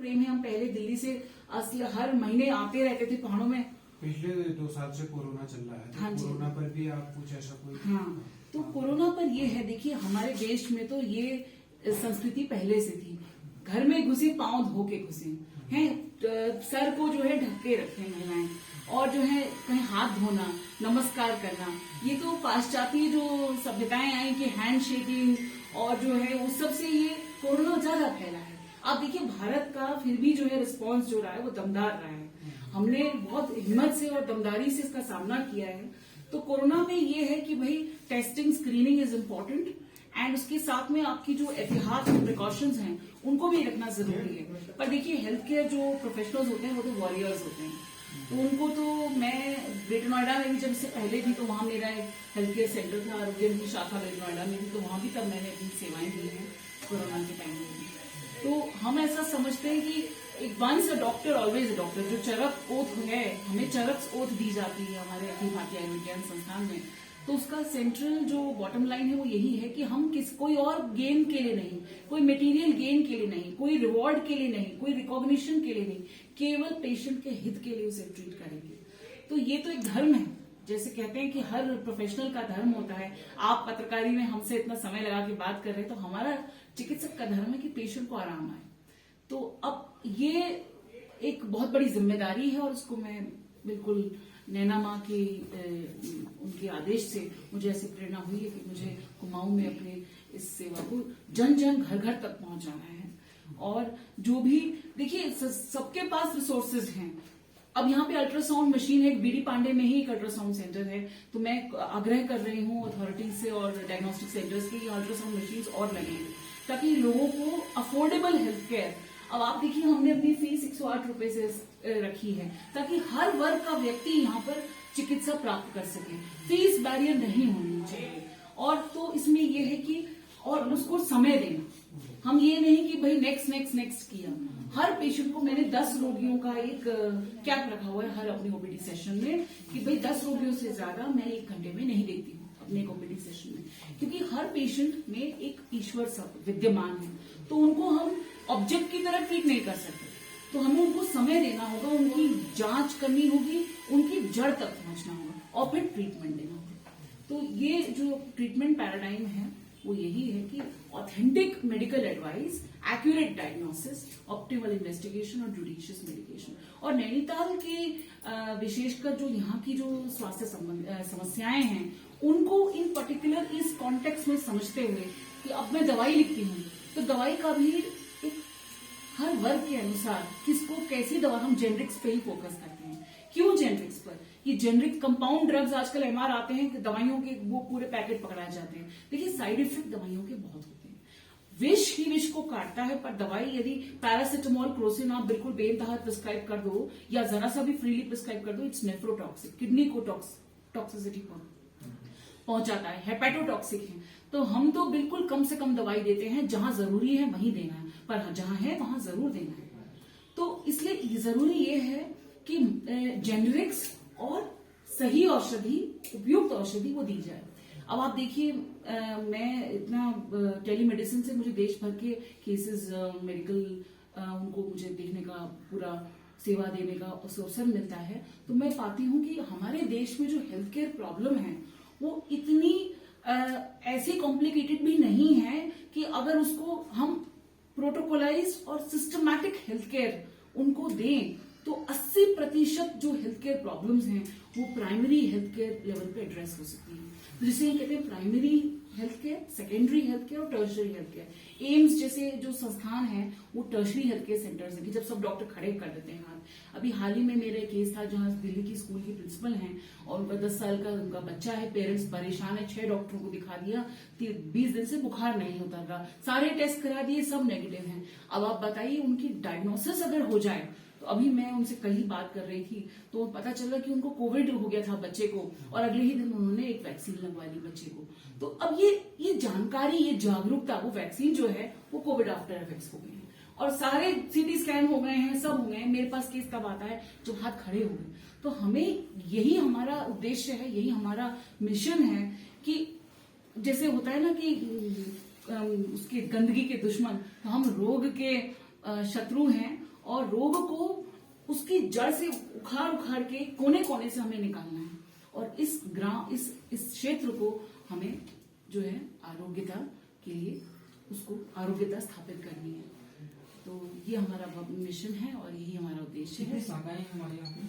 प्रेम है। हम पहले दिल्ली से हर महीने आते रहते थे पहाड़ों में। पिछले 2 साल से कोरोना चल रहा है, तो हाँ जी। कोरोना पर भी आप कुछ ऐसा कोई? हाँ, तो कोरोना पर ये है, देखिए हमारे देश में तो ये संस्कृति पहले से थी, घर में घुसे पांव धो के घुसे हैं, सर को जो है ढक के रखें महिलाएं, और जो है कहीं हाथ धोना, नमस्कार करना, ये तो पाश्चात्य जो सभ्यताएं आई कि हैंड शेकिंग और जो है उस सब से ये कोरोना ज्यादा फैला है। आप देखिए भारत का फिर भी जो है रिस्पांस जो रहा है वो दमदार रहा है। हमने बहुत हिम्मत से और दमदारी से इसका सामना किया है। तो कोरोना में ये है कि भाई testing screening is important, and उसके साथ में आपकी जो एहतियात के प्रिकॉशंस हैं उनको भी रखना जरूरी है। पर देखिए हेल्थ केयर जो प्रोफेशनल्स होते हैं वो तो वॉरियर्स होते हैं, तो उनको तो मैं ग्रेटर नोएडा में भी जब से पहले थी तो वहां मेरा एक हेल्थ केयर सेंटर था, आरोग्य की शाखा ग्रेटर नोएडा में थी, तो वहां भी तब मैंने अपनी सेवाएं दी हैं कोरोना के टाइम में। तो हम ऐसा समझते हैं कि एक once a doctor always a doctor, जो चरक ओथ है, हमें चरक ओथ दी जाती है हमारे अखिल भारतीय आयुर्विज्ञान संस्थान में, तो उसका सेंट्रल जो बॉटम लाइन है वो यही है कि हम कोई और गेन के लिए नहीं, कोई मटेरियल गेन के लिए नहीं, कोई रिवॉर्ड के लिए नहीं, कोई रिकॉग्निशन के लिए नहीं, केवल पेशेंट के हित के लिए उसे ट्रीट करेंगे। तो ये तो एक धर्म है, जैसे कहते हैं कि हर प्रोफेशनल का धर्म होता है। आप पत्रकारी में हमसे इतना समय लगा के बात कर रहे हैं, तो हमारा चिकित्सक का धर्म है कि पेशेंट को आराम आए। तो अब ये एक बहुत बड़ी जिम्मेदारी है, और उसको मैं बिल्कुल नैना माँ के उनके आदेश से मुझे ऐसी प्रेरणा हुई है कि मुझे कुमाऊं में अपने इस सेवा को जन जन घर घर तक पहुंचाना है। और जो भी देखिए सबके पास रिसोर्सेज हैं। अब यहाँ पे अल्ट्रासाउंड मशीन है, बीडी पांडे में ही एक अल्ट्रासाउंड सेंटर है, तो मैं आग्रह कर रही हूँ अथॉरिटी से और डायग्नोस्टिक सेंटर्स के अल्ट्रासाउंड मशीन और लगे, ताकि लोगों को अफोर्डेबल हेल्थ केयर। अब आप देखिए हमने अपनी फीस 108 रुपए से रखी है, ताकि हर वर्ग का व्यक्ति यहाँ पर चिकित्सा प्राप्त कर सके। फीस बैरियर नहीं होनी चाहिए। और तो इसमें यह है कि और उसको समय देना, हम ये नहीं कि भाई नेक्स्ट नेक्स्ट नेक्स्ट किया। हर पेशेंट को मैंने 10 रोगियों का एक कैप रखा हुआ है हर अपनी ओपीडी सेशन में, कि भाई 10 रोगियों से ज्यादा मैं 1 घंटे में नहीं देखती हूँ अपने ओपीडी सेशन में, क्योंकि हर पेशेंट में एक ईश्वर सब विद्यमान है, तो उनको हम ऑब्जेक्ट की तरह ट्रीट नहीं कर सकते। तो हमें उनको समय देना होगा, उनकी जांच करनी होगी, उनकी जड़ तक पहुंचना होगा और फिर ट्रीटमेंट देना होगा। तो ये जो ट्रीटमेंट पैराडाइम है वो यही है कि authentic medical advice, accurate diagnosis, optimal investigation और जुडिशियस मेडिकेशन। और नैनीताल के विशेषकर जो यहाँ की जो स्वास्थ्य समस्याएं हैं उनको इन पर्टिकुलर इस कॉन्टेक्स्ट में समझते हुए कि अब मैं दवाई लिखती हूँ तो दवाई का भी एक हर वर्ग के अनुसार किसको कैसी दवा, हम जेनरिक्स पे ही फोकस करते हैं। क्यों जेनरिक्स पर? ये जेनरिक कंपाउंड ड्रग्स आजकल एमआर आते हैं कि दवाइयों के वो पूरे पैकेट पकड़ाए जाते हैं। देखिए साइड इफेक्ट दवाइयों के बहुत होते हैं, विष ही विष को काटता है। पर दवाई यदि पैरासिटामोल, क्रोसिन आप बिल्कुल बेनतहा प्रिस्क्राइब कर दो या जरा सा भी फ्रीली प्रिस्क्राइब कर दो, इट्स नेफ्रोटॉक्सिक, किडनी को टॉक्सिसिटी पहुंचाता है, हेपेटोटॉक्सिक है। तो हम तो बिल्कुल कम से कम दवाई देते हैं, जहां जरूरी है वहीं देना है, पर जहां है वहां जरूर देना है। तो इसलिए जरूरी ये है कि जेनरिक्स और सही औषधि, उपयुक्त औषधि वो दी जाए। अब आप देखिए मैं इतना टेलीमेडिसिन से मुझे देश भर के केसेस मेडिकल उनको मुझे देखने का, पूरा सेवा देने का अवसर मिलता है, तो मैं पाती हूँ कि हमारे देश में जो हेल्थ केयर प्रॉब्लम है वो इतनी ऐसी कॉम्प्लिकेटेड भी नहीं है कि अगर उसको हम प्रोटोकोलाइज और सिस्टमैटिक हेल्थ केयर उनको दें तो 80% जो हेल्थ केयर प्रॉब्लम्स हैं वो प्राइमरी हेल्थ केयर लेवल पे एड्रेस हो सकती है। तो जिसे कहते हैं primary health care, secondary health care और टर्शरी हेल्थ केयर। एम्स जैसे जो संस्थान है वो टर्शरी हेल्थ केयर सेंटर्स हैं कि जब सब डॉक्टर खड़े कर देते हैं हाथ। अभी हाल ही में मेरा एक केस था जहां दिल्ली की स्कूल की प्रिंसिपल हैं और उनका 10 साल का उनका बच्चा है, पेरेंट्स परेशान है, 6 डॉक्टरों को दिखा दिया, 20 दिन से बुखार नहीं उतर रहा, सारे टेस्ट करा दिए, सब नेगेटिव हैं। अब आप बताइए उनकी डायग्नोसिस अगर हो जाए, तो अभी मैं उनसे कल ही बात कर रही थी तो पता चला कि उनको कोविड हो गया था बच्चे को, और अगले ही दिन उन्होंने एक वैक्सीन लगवा ली बच्चे को। तो अब ये जानकारी, ये जागरूकता, वो वैक्सीन जो है वो कोविड आफ्टर इफेक्ट्स हो गए हैं और सारे सीटी स्कैन हो गए हैं, सब हो गए हैं। मेरे पास केस तब आता है जब हाथ खड़े हो गए। तो हमें यही हमारा उद्देश्य है, यही हमारा मिशन है कि जैसे होता है ना कि उसकी गंदगी के दुश्मन, तो हम रोग के शत्रु हैं और रोग को उसकी जड़ से उखाड़ उखाड़ के कोने कोने से हमें निकालना है और इस क्षेत्र को हमें जो है आरोग्यता के लिए उसको आरोग्यता स्थापित करनी है। तो ये हमारा मिशन है और यही हमारा उद्देश्य है। शाखाएं हमारे यहाँ पे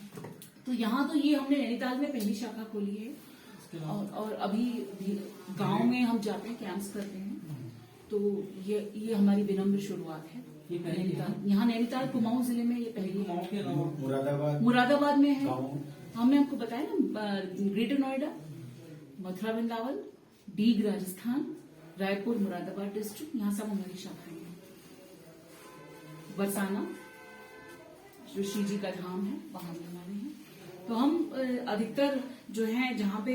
तो यहाँ तो ये हमने नैनीताल में पहली शाखा खोली है और अभी भी गांव में हम जाते हैं, कैंप्स करते हैं। तो ये हमारी विनम्र शुरुआत है। ये पहली नैनीताल, यहाँ नैनीताल कुमाऊं जिले में ये पहली गाँव है। के अलावा मुरादाबाद में है। गाँव। हमने आपको बताया ना, ग्रेटर नोएडा, मथुरा वृंदावन, डीग राजस्थान, रायपुर मुरादाबाद डिस्ट्रिक्ट, यहाँ सब हमारी शाखाएं हैं। बरसाना जो श्री जी का धाम है वहां भी हमारे हैं। तो हम अधिकतर जो है जहाँ पे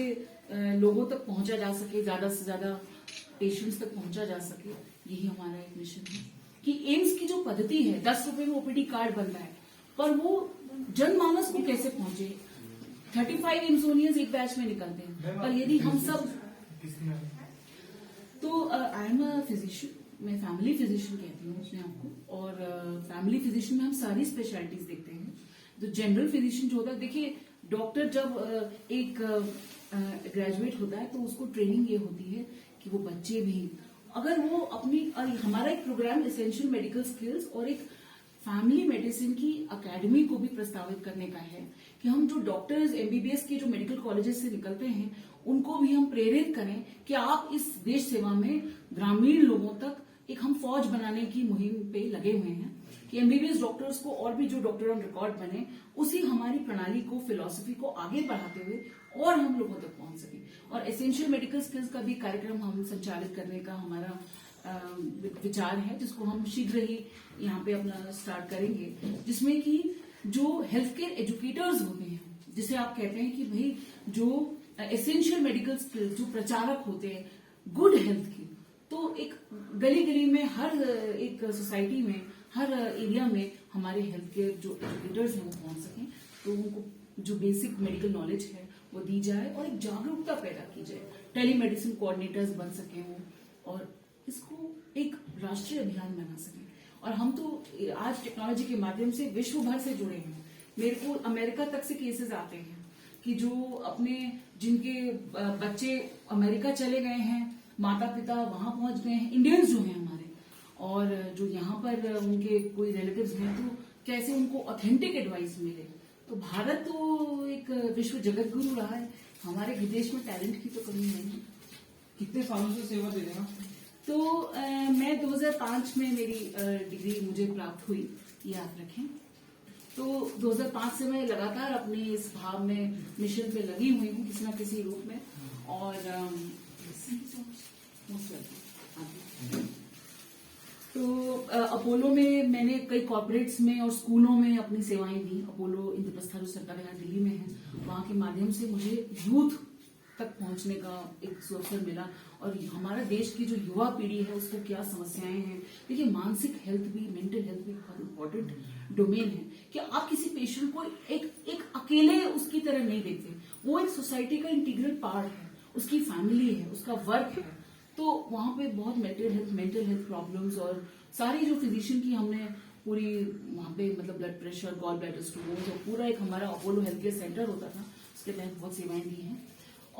लोगों तक पहुंचा जा सके, ज्यादा से ज्यादा पेशेंट्स तक पहुंचा जा सके, यही हमारा एक मिशन है। कि एम्स की जो पद्धति है 10 रुपए में ओपीडी कार्ड बनता है, पर वो जनमानस को कैसे पहुंचे। 35 एम्सोनियंस एक बैच में निकलते हैं, पर यदि हम सब तो आई एम अ फिजिशियन, मैं फैमिली फिजिशियन कहती हूँ अपने आप को। और फैमिली फिजिशियन में हम सारी स्पेशलिटीज देखते हैं। तो जनरल फिजिशियन जो होता है, देखिए डॉक्टर जब एक ग्रेजुएट होता है तो उसको ट्रेनिंग ये होती है कि वो बच्चे भी अगर वो अपनी हमारा एक प्रोग्राम एसेंशियल मेडिकल स्किल्स और एक फैमिली मेडिसिन की अकेडमी को भी प्रस्तावित करने का है कि हम जो डॉक्टर्स एमबीबीएस के जो मेडिकल कॉलेजेस से निकलते हैं उनको भी हम प्रेरित करें कि आप इस देश सेवा में ग्रामीण लोगों तक एक हम फौज बनाने की मुहिम पे लगे हुए हैं कि एमबीबीएस डॉक्टर्स को और भी जो डॉक्टर ऑन रिकॉर्ड बने, उसी हमारी प्रणाली को, फिलॉसफी को आगे बढ़ाते हुए और हम लोगों तक पहुंच सके। और एसेंशियल मेडिकल स्किल्स का भी कार्यक्रम हम संचालित करने का हमारा विचार है, जिसको हम शीघ्र ही यहाँ पे अपना स्टार्ट करेंगे, जिसमें कि जो हेल्थ केयर एजुकेटर्स होते हैं, जिसे आप कहते हैं कि भाई जो एसेंशियल मेडिकल स्किल्स जो प्रचारक होते हैं गुड हेल्थ की, तो एक गली गली में हर एक सोसाइटी में हर एरिया में हमारे हेल्थ केयर जो एजुकेटर्स हैं वो पहुंच सकें, तो उनको जो बेसिक मेडिकल नॉलेज है वो दी जाए और एक जागरूकता पैदा की जाए, टेलीमेडिसिन कोऑर्डिनेटर्स बन सके वो और इसको एक राष्ट्रीय अभियान बना सकें। और हम तो आज टेक्नोलॉजी के माध्यम से विश्व भर से जुड़े हैं। मेरे को अमेरिका तक से केसेस आते हैं कि जो अपने जिनके बच्चे अमेरिका चले गए हैं, माता पिता वहां पहुंच गए हैं, इंडियंस जो हैं हमारे, और जो यहाँ पर उनके कोई रिलेटिव्स हैं, तो कैसे उनको ऑथेंटिक एडवाइस मिले। तो भारत तो एक विश्व जगत गुरु रहा है, हमारे विदेश में टैलेंट की तो कमी नहीं है। कितने सालों से सेवा दे रहे हैं? तो मैं 2005 में मेरी डिग्री मुझे प्राप्त हुई, ये याद रखें। तो 2005 से मैं लगातार अपनी इस भाव में मिशन पे लगी हुई हूँ किसी न किसी रूप में। और तो अपोलो में मैंने कई कॉर्पोरेट्स में और स्कूलों में अपनी सेवाएं दी। अपोलो इंद्रप्रस्थ जो सरकार यहाँ दिल्ली में है, वहां के माध्यम से मुझे यूथ तक पहुंचने का एक अवसर मिला। और हमारा देश की जो युवा पीढ़ी है उसको क्या समस्याएं हैं, देखिए मानसिक हेल्थ भी, मेंटल हेल्थ भी बहुत इम्पोर्टेंट डोमेन है कि आप किसी पेशेंट को एक अकेले उसकी तरह नहीं देखते, वो एक सोसाइटी का इंटीग्रल पार्ट है, उसकी फैमिली है, उसका वर्क है। तो वहां पे बहुत मेंटल हेल्थ प्रॉब्लम्स और सारी जो फिजिशियन की हमने पूरी वहां पे मतलब blood pressure, gallbladder stones और पूरा एक हमारा अपोलो हेल्थ केयर सेंटर होता था, उसके तहत बहुत सेवाएं दी हैं।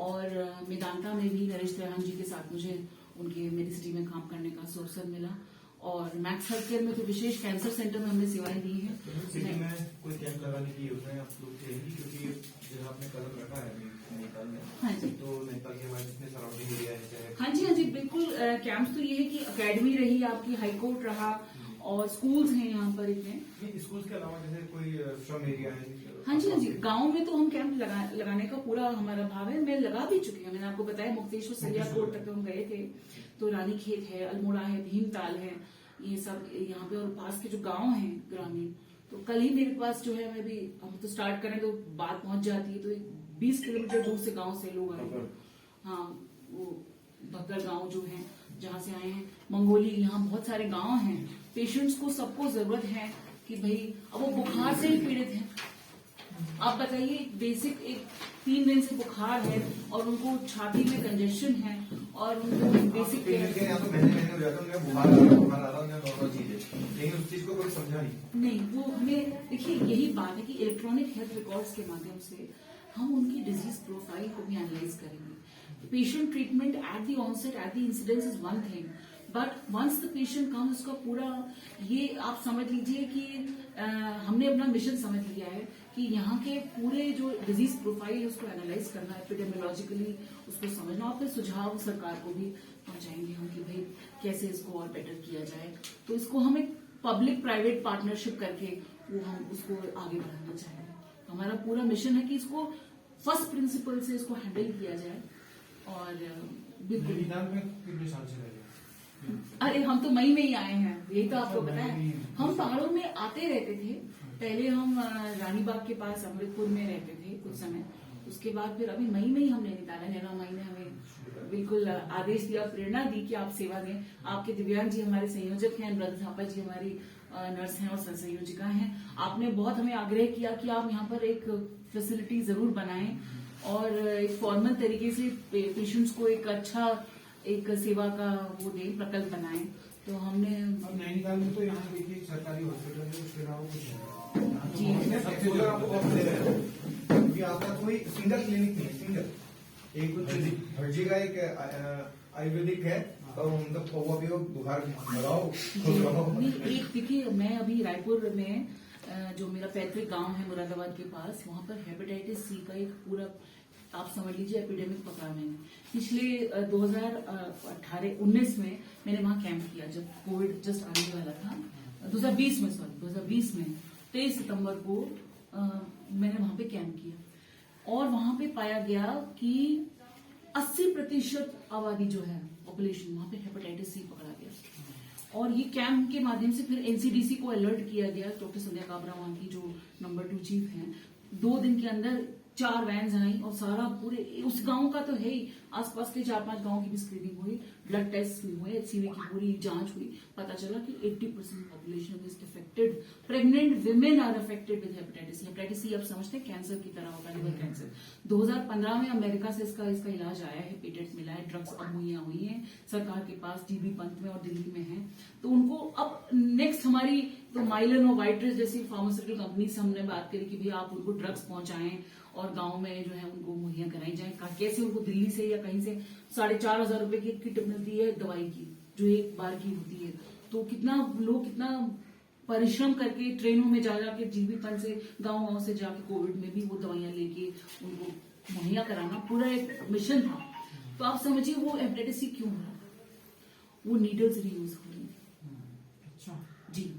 और मेदांता में भी नरेश त्रेहान जी के साथ मुझे उनके मेडिसिटी में काम करने का अवसर मिला। और मैक्स हेल्थ केयर में तो विशेष कैंसर सेंटर में हमने सेवाएं दी हैं। सिटी में कोई कैंप लगाने की योजना आप लोग की रहेगी, क्योंकि जब आपने कदम रखा है नेपाल में, हाँ जी, तो नेपाल के हमारे जितने सराउंडिंग एरिया है, हाँ जी बिल्कुल। कैंप्स तो ये है कि अकेडमी रही आपकी, हाईकोर्ट रहा और स्कूल्स हैं यहाँ पर इतने। स्कूल के अलावा जैसे कोई श्रम एरिया है? हाँ जी गांव में तो हम कैंप लगाने का पूरा हमारा भाव है। मैं लगा भी चुकी हूँ, मैंने आपको बताया मुक्तेश्वर सरियाकोट तक हम गए थे। तो रानीखेत है, अल्मोड़ा है, भीमताल है, ये सब यहाँ पे। और पास के जो गांव हैं ग्रामीण, तो कल ही मेरे पास जो है, मैं भी हम तो स्टार्ट करें तो बात पहुंच जाती है। तो 20 किलोमीटर दूर से गांव से लोग आए। हाँ, वो भक्कर गांव जो है जहाँ से आए हैं, मंगोली, यहाँ बहुत सारे गांव हैं। पेशेंट्स को सबको जरूरत है कि भाई अब वो बुखार से ही पीड़ित हैं, आप बताइए, बेसिक एक 3 दिन से बुखार है और उनको छाती में कंजेशन है और उनको बेसिक यहाँ तो महीने हो जाता है, उन्हें बुखार आ रहा है, नॉर्मल चीज है, लेकिन उस चीज को कोई समझा नहीं। वो हमें देखिए, यही बात है कि इलेक्ट्रॉनिक हेल्थ रिकॉर्ड्स के माध्यम से हम उनकी डिजीज प्रोफाइल को भी एनालाइज करेंगे। Patient treatment at the onset at the incidence is one thing, but once the patient come, उसका पूरा ये आप समझ लीजिए कि हमने अपना मिशन समझ लिया है कि यहाँ के पूरे जो डिजीज प्रोफाइल है उसको एनालाइज करना, एपिडेमियोलॉजिकली उसको समझना और फिर सुझाव सरकार को भी पहुंचाएंगे हम कि भाई कैसे इसको और बेटर किया जाए। तो इसको हम एक पब्लिक प्राइवेट पार्टनरशिप करके वो हम उसको आगे बढ़ाना चाहेंगे। हमारा पूरा मिशन है कि इसको फर्स्ट प्रिंसिपल से इसको हैंडल किया जाए। और बिल्कुल, नैनीताल में कितने साल से रह रहे हैं? अरे हम तो मई में ही आए हैं, यही तो आपको पता है। हम पहाड़ों में आते रहते थे, पहले हम रानीबाग के पास अमृतपुर में रहते थे कुछ समय, उसके बाद फिर अभी मई में ही हम नैनीताल है। नैना माई ने हमें बिल्कुल आदेश दिया, प्रेरणा दी कि आप सेवा दें। आपके दिव्यांग जी हमारे संयोजक हैं, ब्रदर थापा जी हमारी नर्स हैं और संयोजिका हैं। आपने बहुत हमें आग्रह किया कि आप यहाँ पर एक फैसिलिटी जरूर बनाएं और एक फॉर्मल तरीके से पेशेंट्स को एक अच्छा एक सेवा का वो दें, प्रकल्प बनाएं। तो हमने अब नैनीताल में तो यहाँ देखिए सरकारी हॉस्पिटल है, उसके अलावा कुछ नहीं जी। है। सबसे ज़्यादा आपको बहुत दे रहे हैं, क्योंकि आपका कोई सिंगल क्लिनिक नहीं है, सिंगल एक हर जगह एक आयुर्वेदिक है, तो उनका पौवा भी हो, बुखार लगाओ, खुश रहो। नहीं, एक देखिए, मैं अभी रायपुर में जो मेरा पैतृक गांव है मुरादाबाद के पास, वहां पर हेपेटाइटिस सी का एक पूरा आप समझ लीजिए एपिडेमिक पकड़ा मैंने। पिछले 2018-19 में मैंने वहां कैंप किया जब कोविड जस्ट आने वाला था। 2020 में 23 सितंबर को मैंने वहां पे कैंप किया और वहां पे पाया गया कि 80% आबादी जो है पॉपुलेशन, वहां पे हेपेटाइटिस सी पकड़ा गया। और ये कैंप के माध्यम से फिर एनसीडीसी को अलर्ट किया गया। डॉक्टर संध्या काबरा वहां की जो नंबर 2 चीफ हैं, 2 दिन के अंदर 4 वैन्स आई और सारा पूरे उस गांव का तो है ही, आसपास के 4-5 गांव की भी स्क्रीनिंग हुई, ब्लड टेस्ट हुए, एचसीवी की पूरी जांच हुई। पता चला कि 80% population is affected. Pregnant women are affected with hepatitis. Hepatitis C आप समझते हैं कैंसर की तरह होता है, लिवर कैंसर। 2015 में अमेरिका से इसका इलाज आया है, पेटेंट मिला है, ड्रग्स अब मुहैया हुई है सरकार के पास, जीबी पंत में और दिल्ली में है। तो उनको अब नेक्स्ट हमारी तो माइलन और वाइट्रेस जैसी फार्मास्यूटिकल कंपनी से हमने बात करी कि भैया आप उनको ड्रग्स पहुंचाएं और गांव में जो है उनको मुहैया कराई जाए। कैसे उनको दिल्ली से या कहीं से 4,500 रुपए की किट मिलती है दवाई की, जो एक बार की होती है। तो कितना लोग कितना परिश्रम करके ट्रेनों में जा जाके जीबी पंत से गांव से जाके कोविड में भी वो दवाइयां लेके उनको मुहैया कराना पूरा एक मिशन था। तो आप समझिए वो हेपेटाइटिस सी क्यों हो रहा था, वो नीडल्स रीयूज हो रही थी। अच्छा, जी,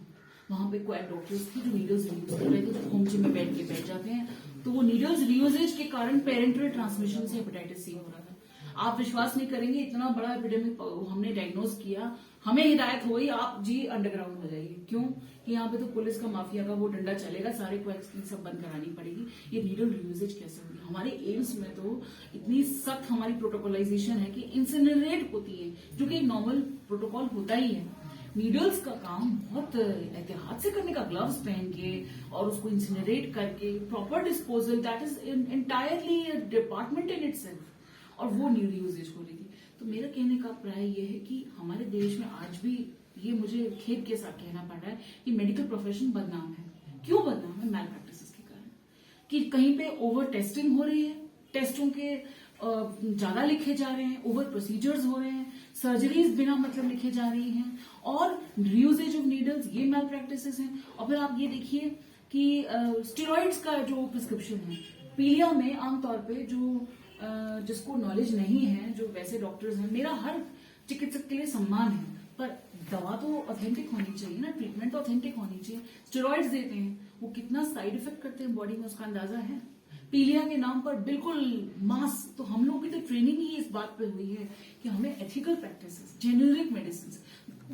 वहां पे कोई डॉक्टर्स की जो नीडल्स रीयूज कर रहे थे, जो होम जिम में बैठ जाते हैं, तो वो नीडल्स रीयूजेज के कारण पेरेंटल ट्रांसमिशन से हेपेटाइटिस सी हो रहा था। आप विश्वास नहीं करेंगे, इतना बड़ा एपिडेमिक हमने डायग्नोज किया, हमें हिदायत हुई आप जी अंडरग्राउंड हो जाइए। क्यों कि यहाँ पे तो पुलिस का माफिया का वो डंडा चलेगा, सारे क्वैक्स सब बंद करानी पड़ेगी। ये नीडल रीयूजेज कैसे होगी? हमारे एम्स में तो इतनी सख्त हमारी प्रोटोकॉलाइजेशन है कि इंसिनरेट होती है, जो कि नॉर्मल प्रोटोकॉल होता ही है। नीडल्स का काम बहुत एहतियात से करने का, ग्लव्स पहन के और उसको इंसिनरेट करके proper disposal, that is entirely department in itself. और वो न्यू यूजेज हो रही थी। तो मेरा कहने का प्राय ये है कि हमारे देश में आज भी ये मुझे खेद के साथ कहना पड़ रहा है कि मेडिकल प्रोफेशन बदनाम है। क्यों बदनाम है? मैल प्रैक्टिसेस के कारण, कि कहीं पे ओवर टेस्टिंग हो रही है, टेस्टों के ज्यादा लिखे जा रहे हैं, ओवर प्रोसीजर्स हो रहे हैं, सर्जरीज बिना मतलब लिखे जा रही हैं, और रीयूजेज ऑफ नीडल्स, ये मैल प्रैक्टिसेस हैं। और फिर आप ये देखिए कि स्टेरॉइड्स का जो प्रिस्क्रिप्शन है पीलिया में, आमतौर पे जो जिसको नॉलेज नहीं है, जो वैसे डॉक्टर्स हैं, मेरा हर चिकित्सक के लिए सम्मान है, पर दवा तो ऑथेंटिक होनी चाहिए ना, ट्रीटमेंट तो ऑथेंटिक होनी चाहिए। स्टेरॉइड्स देते हैं, वो कितना साइड इफेक्ट करते हैं बॉडी में, उसका अंदाजा है। पीलिया के नाम पर बिल्कुल मास, तो हम लोग की तो ट्रेनिंग ही इस बात पे हुई है कि हमें एथिकल प्रैक्टिसेस, जेनेरिक मेडिसिन,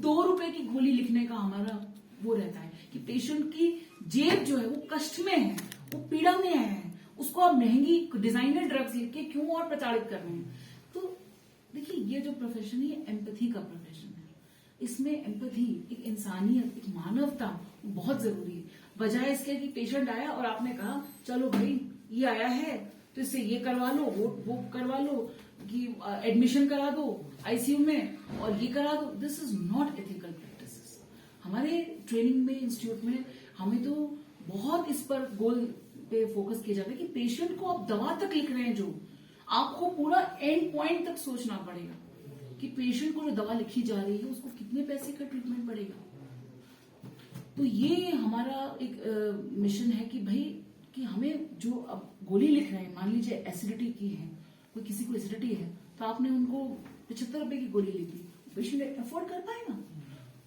2 रुपए की गोली लिखने का हमारा वो रहता है कि पेशेंट की जेब जो है वो कष्ट में है, वो पीड़ा में है, उसको आप महंगी डिजाइनर ड्रग्स लिख के क्यों और प्रचारित कर रहे हैं? तो देखिए, ये जो प्रोफेशन है ये एम्पैथी का प्रोफेशन है। इसमें एम्पैथी, एक इंसानियत, एक मानवता बहुत जरूरी है। बजाय इसके कि पेशेंट आया और आपने कहा चलो भाई ये आया है तो इससे ये करवा लो, वो करवा लो, कि एडमिशन करा दो आईसीयू में और ये करा दो। This is not ethical practices. हमारे ट्रेनिंग में, इंस्टीट्यूट में हमें तो बहुत इस पर गोल पे फोकस किया जाता है कि पेशेंट को आप दवा तक लिख रहे हैं, जो आपको पूरा एंड पॉइंट तक सोचना पड़ेगा कि पेशेंट को जो दवा लिखी जा रही है उसको कितने पैसे का ट्रीटमेंट पड़ेगा। तो ये हमारा एक मिशन है कि भाई कि हमें जो अब गोली लिख रहे हैं, मान लीजिए एसिडिटी की है, कोई किसी को एसिडिटी है तो आपने उनको 75 रुपए की गोली ली थी, पेशेंट अफोर्ड कर पाएगा?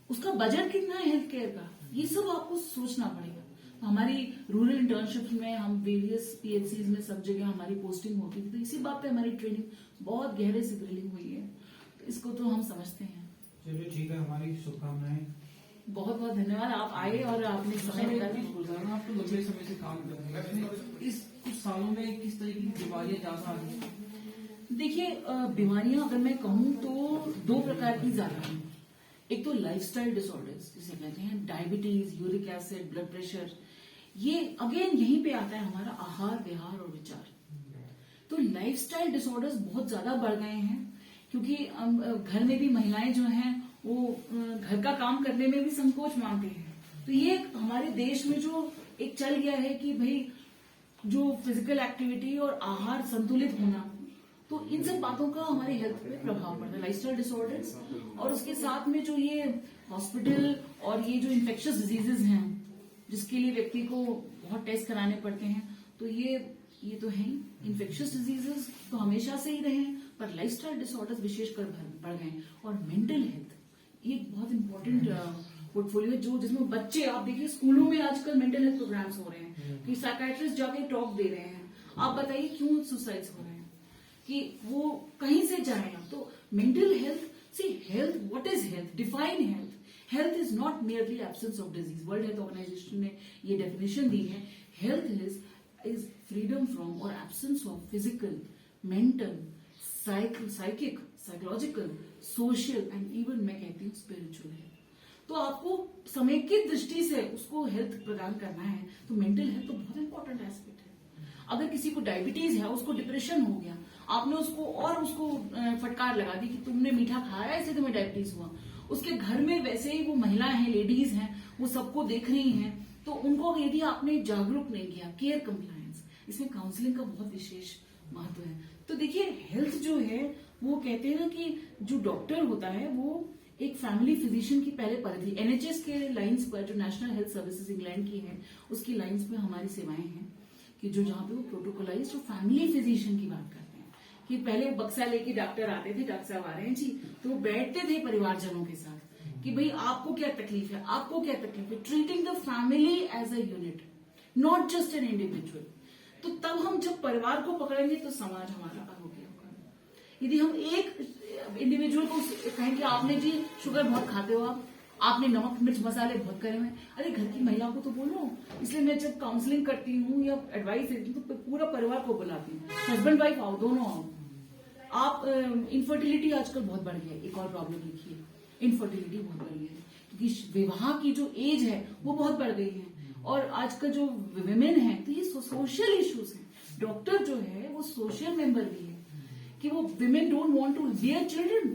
उसका बजट कितना है हेल्थ केयर का, ये सब आपको सोचना पड़ेगा। तो हमारी रूरल इंटर्नशिप में हम वेरियस पीएचसीज में सब जगह हमारी पोस्टिंग होती थी, तो इसी बात पे हमारी ट्रेनिंग बहुत गहरे से ड्रिलिंग हुई है। तो इसको तो हम समझते हैं। चलिए ठीक है, हमारी शुभकामनाएं। बहुत बहुत धन्यवाद, आप आए और आपने समय निकाला। रोजाना आप तो लंबे समय से काम कर रहे हैं, इस कुछ सालों में किस तरीके की बीमारियां ज्यादा आ रही हैं? देखिए, बीमारियां अगर मैं कहूं तो दो प्रकार की ज्यादा हैं। एक तो लाइफस्टाइल डिसऑर्डर्स जिसे कहते हैं, diabetes, uric acid, blood pressure. ये अगेन यहीं पे आता है हमारा आहार, विहार और विचार। तो लाइफस्टाइल डिसऑर्डर्स बहुत ज्यादा बढ़ गए हैं क्योंकि घर में भी महिलाएं जो हैं वो घर का काम करने में भी संकोच मानती हैं। तो ये हमारे देश में जो एक चल गया है कि भाई जो फिजिकल एक्टिविटी और आहार संतुलित होना, तो इन सब बातों का हमारे हेल्थ पे प्रभाव पड़ता है, लाइफस्टाइल डिसऑर्डर्स। और उसके साथ में जो ये हॉस्पिटल और ये जो इन्फेक्शियस डिजीजेज हैं जिसके लिए व्यक्ति को बहुत टेस्ट कराने पड़ते हैं, तो ये तो है ही। इन्फेक्शियस डिजीजेस तो हमेशा से ही रहे हैं, पर लाइफस्टाइल डिसऑर्डर्स विशेषकर बढ़ गए। और मेंटल हेल्थ ये बहुत इंपॉर्टेंट पोर्टफोलियो जो जिसमें बच्चे, आप देखिए स्कूलों में आजकल मेंटल हेल्थ प्रोग्राम्स हो रहे हैं कि साइकियाट्रिस्ट जाके टॉक दे रहे हैं। आप बताइए क्यों सुसाइड्स हो रहे हैं, कि वो कहीं से जाए ना। तो mental health, see health, what is health? Define health. Health is not merely absence of disease. World Health Organization ने ये डेफिनेशन दी है। हेल्थ इज फ्रीडम फ्रॉम और absence of physical, mental, psychic, psychological, social and even मैं कहती हूँ spiritual health. तो आपको समेकित दृष्टि से उसको हेल्थ प्रदान करना है, तो मेंटल हेल्थ तो बहुत इंपॉर्टेंट एस्पेक्ट है। अगर किसी को डायबिटीज है, उसको डिप्रेशन हो गया, आपने उसको फटकार लगा दी कि तुमने मीठा खाया इसलिए तुम्हें डायबिटीज हुआ। उसके घर में वैसे ही वो महिलाएं हैं, लेडीज हैं, वो सबको देख रही हैं, तो उनको यदि आपने जागरूक नहीं किया, केयर कंप्लायंस, इसमें काउंसलिंग का बहुत विशेष महत्व है। तो देखिए हेल्थ जो है वो कहते हैं ना कि जो डॉक्टर होता है वो एक फैमिली फिजिशियन की पहले परिधि, एनएचएस के लाइंस पर, जो नेशनल हेल्थ सर्विसेज इंग्लैंड की है, उसकी लाइंस पे हमारी सेवाएं हैं कि जो जहां पे वो प्रोटोकोलाइज जो फैमिली फिजिशियन की बात करते हैं कि पहले बक्सा लेके डॉक्टर आते थे, डॉक्टर साहब आ रहे हैं जी, तो वो बैठते थे परिवारजनों के साथ कि भाई आपको क्या तकलीफ है, आपको क्या तकलीफ है, treating the family as a unit, not just an individual. तो तब हम जब परिवार को पकड़ेंगे तो समाज हमारा आरोग्य होगा। यदि हम एक इंडिविजुअल को कहें कि आपने जी शुगर बहुत खाते हो, आपने नमक मिर्च मसाले बहुत करे हुए, अरे घर की महिला को तो बोलो। इसलिए मैं जब काउंसलिंग करती हूँ या एडवाइस देती हूँ तो पूरा परिवार को बुलाती हूँ, हस्बैंड वाइफ आओ, दोनों आओ। आप इनफर्टिलिटी आजकल बहुत बढ़ गई है, एक और प्रॉब्लम लिखी है, इनफर्टिलिटी बहुत बढ़ गई है क्योंकि विवाह की जो एज है वो बहुत बढ़ गई है। और आजकल जो विमेन है तो ये सोशल इश्यूज हैं। डॉक्टर जो है वो सोशल मेंबर भी है कि वो women don't want to bear children,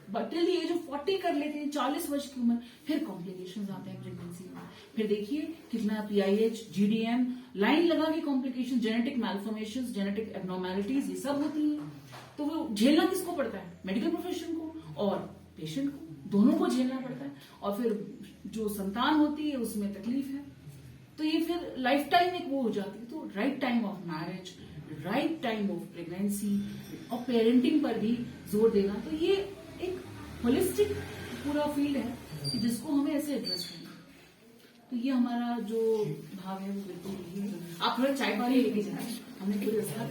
but till the age of 40 कर लेते हैं, 40 वर्ष की उम्र, फिर कॉम्प्लिकेशंस आते हैं प्रेगनेंसी में। फिर देखिए कितना पीआईएच, जीडीएम, लाइन लगा के कॉम्प्लिकेशन, जेनेटिक मैल्फॉर्मेशंस, जेनेटिक एब्नॉर्मैलिटीज, ये सब होती हैं। तो वो झेलना किसको पड़ता है? मेडिकल प्रोफेशन को और पेशेंट को, दोनों को झेलना पड़ता है। और फिर जो संतान होती है उसमें तकलीफ है, तो ये फिर लाइफ टाइम एक वो हो जाती है। तो right time of marriage, right time of pregnancy और पेरेंटिंग पर भी जोर देना, तो ये एक होलिस्टिक पूरा फील्ड है कि जिसको हमें ऐसे एड्रेस करना। तो ये हमारा जो भाव है वो बिल्कुल यही है। आप थोड़ा चाय पानी लेके जाए, हमने पूरी व्यवस्था